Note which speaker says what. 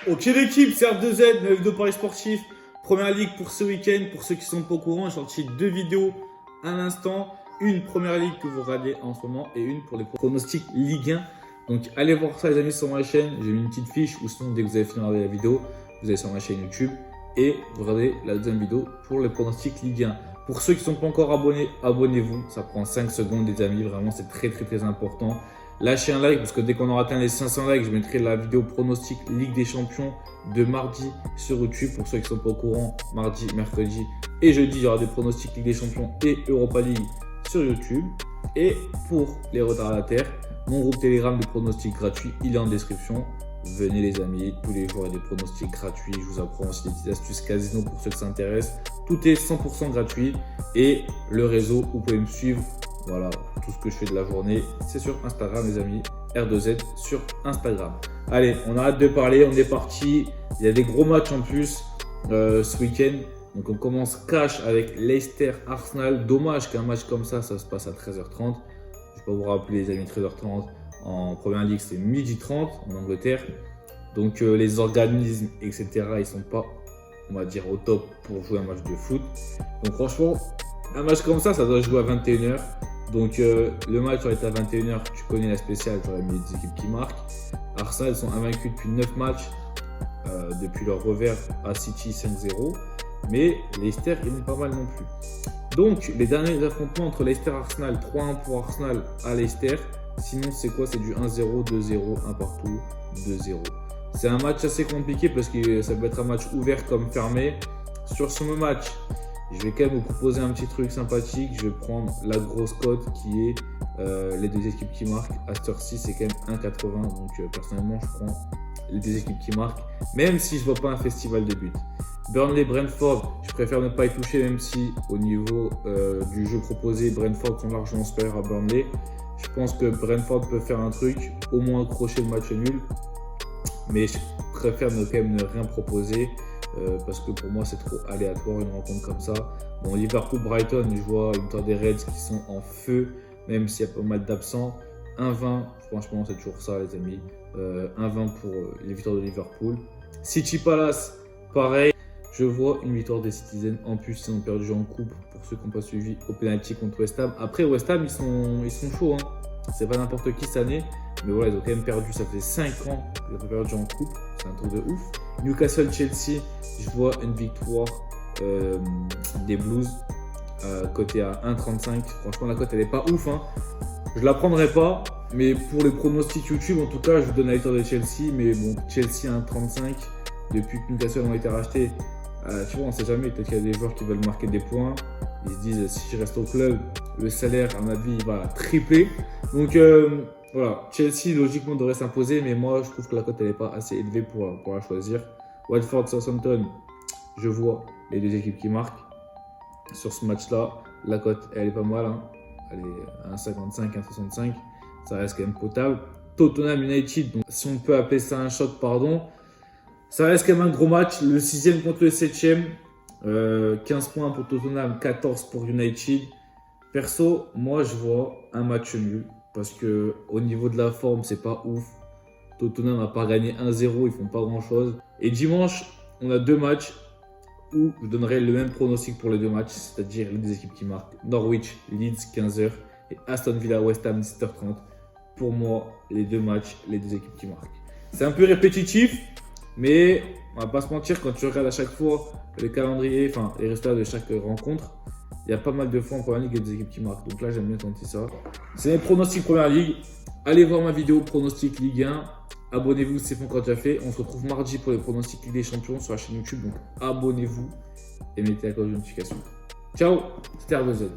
Speaker 1: Ok l'équipe, c'est R2Z, nouvelle vidéo Paris Sportif. Première ligue pour ce week-end. Pour ceux qui sont pas au courant, j'ai sorti 2 vidéos à l'instant. Une première ligue que vous regardez en ce moment et une pour les pronostics Ligue 1. Donc allez voir ça les amis sur ma chaîne. J'ai mis une petite fiche ou sinon dès que vous avez fini de regarder la vidéo, vous allez sur ma chaîne YouTube et vous regardez la deuxième vidéo pour les pronostics Ligue 1. Pour ceux qui ne sont pas encore abonnés, abonnez-vous. Ça prend 5 secondes les amis, vraiment c'est très important. Lâchez un like parce que dès qu'on aura atteint les 500 likes, je mettrai la vidéo pronostic Ligue des Champions de mardi sur YouTube. Pour ceux qui ne sont pas au courant, mardi, mercredi et jeudi, il y aura des pronostics Ligue des Champions et Europa League sur YouTube. Et pour les retardataires, mon groupe Telegram de pronostics gratuits, il est en description. Venez les amis, tous les jours il y a des pronostics gratuits. Je vous apprends aussi des petites astuces casino pour ceux qui s'intéressent. Tout est 100% gratuit et le réseau, vous pouvez me suivre. Voilà, tout ce que je fais de la journée, c'est sur Instagram les amis, R2Z sur Instagram. Allez, on arrête de parler, on est parti. Il y a des gros matchs en plus ce week-end. Donc on commence cash avec Leicester Arsenal. Dommage qu'un match comme ça se passe à 13h30. Je ne vais pas vous rappeler les amis, 13h30 en première ligue c'est 12h30 en Angleterre. Donc les organismes etc. ils sont pas, on va dire, au top pour jouer un match de foot. Donc franchement, un match comme ça doit jouer à 21h. Donc le match aurait été à 21h, tu connais la spéciale, j'aurais mis les équipes qui marquent. Arsenal sont invaincus depuis 9 matchs, depuis leur revers à City 5-0. Mais Leicester, ils n'ont pas mal non plus. Donc les derniers affrontements entre Leicester et Arsenal, 3-1 pour Arsenal à Leicester. Sinon c'est quoi? C'est du 1-0, 2-0, 1 partout, 2-0. C'est un match assez compliqué parce que ça peut être un match ouvert comme fermé. Sur ce match, je vais quand même vous proposer un petit truc sympathique. Je vais prendre la grosse cote qui est les deux équipes qui marquent. À cette heure-ci, c'est quand même 1,80. Donc personnellement, je prends les deux équipes qui marquent. Même si je ne vois pas un festival de buts. Burnley-Brentford, je préfère ne pas y toucher même si au niveau du jeu proposé, Brentford sont largement supérieurs à Burnley. Je pense que Brentford peut faire un truc, au moins accrocher le match nul. Mais je préfère quand même ne rien proposer. Parce que pour moi c'est trop aléatoire une rencontre comme ça. Bon, Liverpool-Brighton, je vois une victoire des Reds qui sont en feu, même s'il y a pas mal d'absents. 1-20, franchement c'est toujours ça les amis. 1-20 pour les victoires de Liverpool. City-Palace, pareil. Je vois une victoire des Citizens. En plus ils ont perdu en coupe pour ceux qui n'ont pas suivi au penalty contre West Ham. Après West Ham ils sont chauds, hein. C'est pas n'importe qui cette année. Mais voilà, ils ont quand même perdu, ça fait 5 ans qu'ils ont perdu en coupe. C'est un truc de ouf. Newcastle-Chelsea, je vois une victoire des Blues cotée à 1,35. Franchement, la cote, elle n'est pas ouf, hein. Je ne la prendrai pas. Mais pour les pronostics YouTube, en tout cas, je vous donne la victoire de Chelsea. Mais bon, Chelsea à 1,35. Depuis que Newcastle ont été rachetés, tu vois, on ne sait jamais. Peut-être qu'il y a des joueurs qui veulent marquer des points. Ils se disent, si je reste au club, le salaire, à ma vie, il va tripler. Donc, voilà, Chelsea logiquement devrait s'imposer, mais moi je trouve que la cote elle n'est pas assez élevée pour la choisir. Watford, Southampton, je vois les deux équipes qui marquent. Sur ce match-là, la cote elle est pas mal, hein. Elle est à 1,55, 1,65, ça reste quand même potable. Tottenham United, donc si on peut appeler ça un choc, pardon, ça reste quand même un gros match. Le 6e contre le 7e, 15 points pour Tottenham, 14 pour United. Perso, moi je vois un match nul. Parce que au niveau de la forme, c'est pas ouf. Tottenham n'a pas gagné 1-0, ils font pas grand chose. Et dimanche, on a 2 matchs où je donnerai le même pronostic pour les 2 matchs, c'est-à-dire les deux équipes qui marquent. Norwich, Leeds, 15h et Aston Villa, West Ham, 17h30. Pour moi, les 2 matchs, les deux équipes qui marquent. C'est un peu répétitif, mais on va pas se mentir, quand tu regardes à chaque fois le calendrier, enfin les résultats de chaque rencontre, il y a pas mal de fois en première ligue et des équipes qui marquent. Donc là, j'aime bien tenter ça. C'est mes pronostics première ligue. Allez voir ma vidéo pronostic Ligue 1. Abonnez-vous si c'est pas encore déjà fait. On se retrouve mardi pour les pronostics Ligue des Champions sur la chaîne YouTube. Donc abonnez-vous et mettez la cloche de notification. Ciao, c'était R2Z.